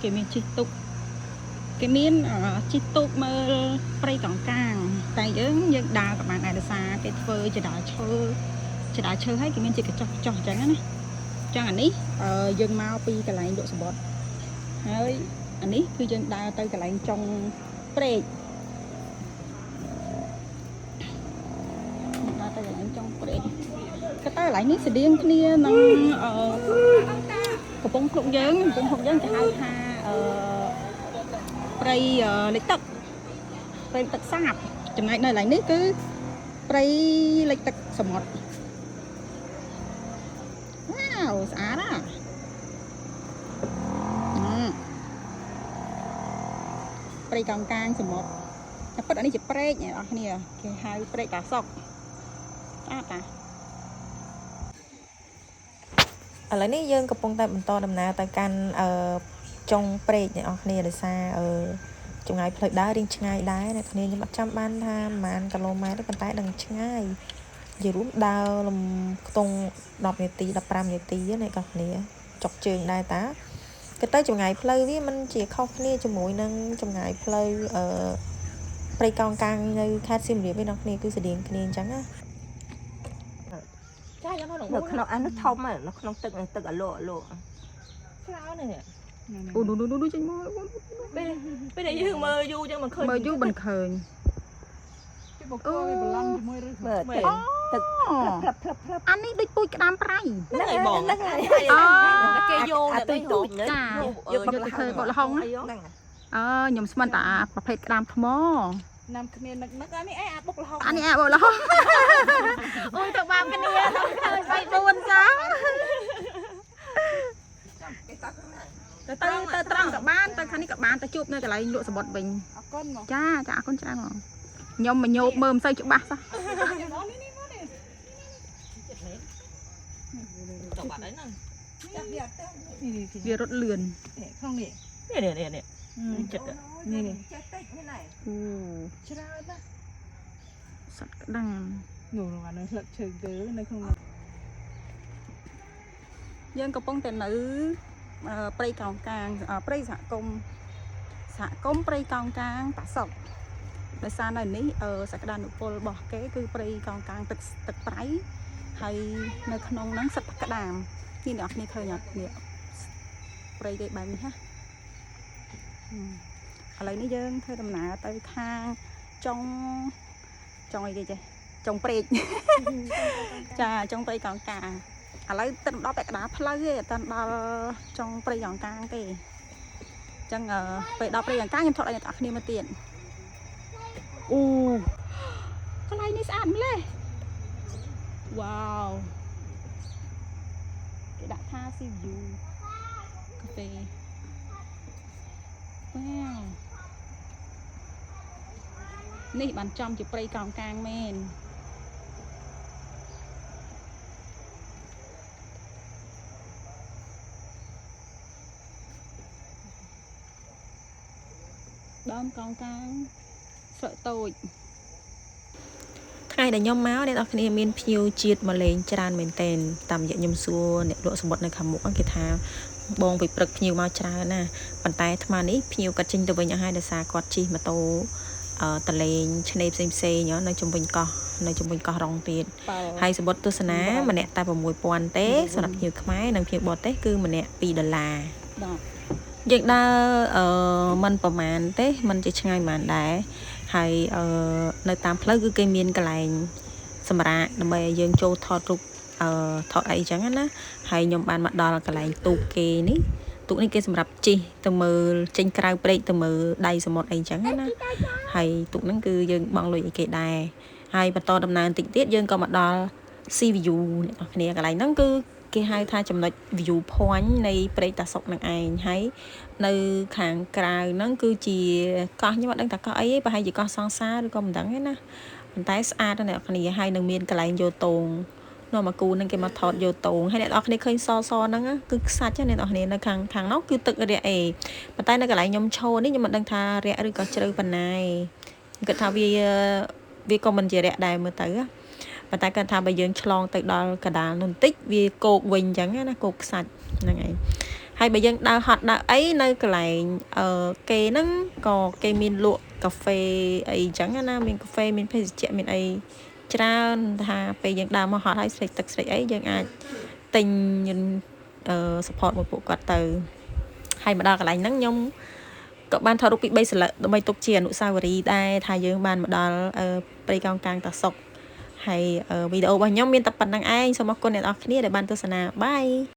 គេមានជីទុកគេមានជីទុកមើលព្រៃកង្កាងតែយើងដើរក៏បានដែរដោយសារគេធ្វើជាដើរឈើហើយគេមានជាកញ្ចក់អញ្ចឹងណាចឹងអានេះយើងមកពីកន្លែងលក់សំបុត្រហើយអានេះគឺយើងដើរទៅកន្លែងចុងព្រែកដើរទៅកន្លែងចុងព្រែកក៏ទៅកន្លែងនេះស្តៀងគ្នានឹងកំពង់ភ្លុកយើងគេហៅថាព្រៃលិចទឹកព្រៃទឹកសាបចំណែកនៅកន្លែងនេះគឺព្រៃលិចទឹកសមុទ្រវ៉ាវស្អាតណាស់ព្រៃកោងកាងសមុទ្រតែពិតអានេះជាព្រែកអ្នកនរគ្នាគេហៅព្រែកតាសុកស្អាតតាឥឡូវនេះយើងកំពុងតែបន្តដំណើរទៅកាន់ចុងព្រែកអ្នកនរគ្នាដោយសារចម្ងាយផ្លូវដើររៀងឆ្ងាយដែរអ្នកគ្នាខ្ញុំអត់ចាំបានថាប្រហែលគីឡូម៉ែត្រទេប៉ុន្តែដឹងឆ្ងាយនិយាយរួមដើរលំខ្ទង់10នាទី15នាទីអ្នកនរគ្នាចុកជើងដែរតាក៏ទៅចម្ងាយផ្លូវវាមិនជាខុសគ្នាជាមួយនឹងចម្ងាយផ្លូវព្រៃកោងកាងនៅខេត្តសៀមរាបទេអ្នកគ្នាគឺស្តៀងគ្នាអញ្ចឹងណាចាយ៉ាងនោះនៅក្នុងអានោះធំនៅក្នុងទឹកអាឡូឆ្លោនេះអូនោះចេញមកពេលដែលយើងមើលយូរចឹងមិនឃើញមើលយូរមិនឃើញអូយបឡំជាមួយឬមើលទឹកផ្លាប់អានេះដូចពូជក្តាមប្រៃហ្នឹងហើយបងហ្នឹងហើយគេយកទៅទូចចាយកទៅធ្វើបុកល្ហុងហ្នឹងខ្ញុំស្មានតែប្រភេទក្តាមថ្មណាំគ្នានឹកអានេះអាបុកល្ហុងអានេះអាបុកល្ហុងអូយទៅបាមគ្នា3 4ចាទៅត្រង់ក៏បានទៅខាងនេះក៏បានទៅជួបនៅកន្លែងលក់សំបុត្រវិញអរគុណមកចាអរគុណច្រើនហ្មងខ្ញុំមកញោបមើលមិនសូវច្បាស់សោះទៅបាត់ហើយហ្នឹងវារត់លឿនក្នុងនេះចិត្តនេះចេះតិចនេះណែច្រើនណាស់សត្វក្តាមនោះអានៅស្លឹកឈើទៅនៅក្នុងយើងកំពុងតែនៅព្រៃកោងកាងព្រៃសហគមន៍ព្រៃកោងកាងតាសុកដោយសារនៅនេះសក្តានុពលរបស់គេគឺព្រៃកោងកាងទឹកប្រៃហើយនៅក្នុងហ្នឹងសត្វក្តាមនេះអ្នកនរឃើញអត់នេះព្រៃគេបែបនេះណាឥឡូវនេះយើងធ្វើដំណើរទៅខាងចុងអីគេចេះចុងព្រែកចាចុងព្រៃកោងកាងឥឡូវទៅដល់ពាក់កណ្ដាលផ្លូវទេអត់ដល់ចុងព្រៃកោងកាងទេអញ្ចឹងពេលដល់ព្រៃកោងកាងខ្ញុំថតឲ្យអ្នកគ្នាមើលទៀតអូកន្លែងនេះស្អាតម្លេះវ៉ាវគេដាក់ថា sea view កាហ្វេវ៉ាវនេះបានចំជាព្រៃកោងកាងមែនដើមកោងកាងស្រកតូចថ្ងៃដែលខ្ញុំមកអ្នកនរគ្នាមានភ្ញៀវជាតិមកលេងច្រើនមែនទែនតាមរយៈខ្ញុំសួរអ្នកលក់សំបុត្រនៅខាងមុខគេថាបងពីព្រឹកភ្ញៀវមកច្រើនណាប៉ុន្តែអាត្មានេះភ្ញៀវគាត់ចេញទៅវិញអស់ហើយដោយសារគាត់ជិះម៉ូតូតលេងឆ្នេរផ្សេងនៅជំវិញកោះរងទៀតហើយសំបុត្រទស្សនាម្នាក់តែ6000ទេសម្រាប់ភ្ញៀវខ្មែរនិងភ្ញៀវបរទេសគឺម្នាក់$2យើងដើរមិនប្រហែលទេមិនជាឆ្ងាយប៉ុន្មានដែរហើយនៅតាមផ្លូវគឺគេមានកន្លែងសម្រាប់ដើម្បីឲ្យយើងចូលថតរូបថតអីចឹងណាហើយខ្ញុំបានមកដល់កន្លែងទូកគេនេះគេសម្រាប់ជិះទៅមើលចេញក្រៅព្រែកទៅមើលដៃសមុទ្រអីចឹងណាហើយទូកហ្នឹងគឺយើងបង់លុយឲ្យគេដែរហើយបន្តដំណើរបន្តិចទៀតយើងក៏មកដល់ sea view អ្នកនរគ្នាកន្លែងហ្នឹងគឺគេហៅថាចំណុច view point នៃព្រែកតាសុកនឹងឯងហើយនៅខាងក្រៅហ្នឹងគឺជាកោះខ្ញុំអត់ដឹងថាកោះអីទេប្រហែលជាកោះសង្សារឬក៏មិនដឹងទេណាប៉ុន្តែស្អាតណាស់អ្នកគ្នាហើយនឹងមានកន្លែងយោតងនាំមកគូនឹងគេមកថតយោតងហើយអ្នកនរគ្នាឃើញសហ្នឹងគឺខ្សាច់អ្នកនរគ្នានៅខាងនោះគឺទឹករាក់អេប៉ុន្តែនៅកន្លែងខ្ញុំឈរនេះខ្ញុំមិនដឹងថារាក់ឬក៏ជ្រៅប៉ុណ្ណាទេគាត់ថាវាក៏មិនជារាក់ដែរមើលទៅប៉ុន្តែគាត់ថាបើយើងឆ្លងទៅដល់កណ្ដាលនោះបន្តិចវាគោកវិញអញ្ចឹងណាគោកខ្សាច់ហ្នឹងឯង ហើយបើយើងដើរហត់ដើរអីនៅកន្លែងគេហ្នឹងក៏គេមានលក់កាហ្វេអីចឹងណាមានកាហ្វេមានភេសជ្ជៈមានអីច្រើនថាពេលយើងដើរមកហត់ហើយស្រេកទឹកស្រេកអីយើងអាចទិញsupport មួយពួកគាត់ទៅហើយមកដល់កន្លែងហ្នឹងខ្ញុំក៏បានថតរូបពី3សន្លឹកដើម្បីទុកជាអនុស្សាវរីយ៍ដែរថាយើងបានមកដល់ព្រៃកោងកាងតាសុកហើយវីដេអូរបស់ខ្ញុំមានតែប៉ុណ្្នឹងឯងសូមអរគុណអ្នកនរគ្នាដែលបានទស្សនាបាយ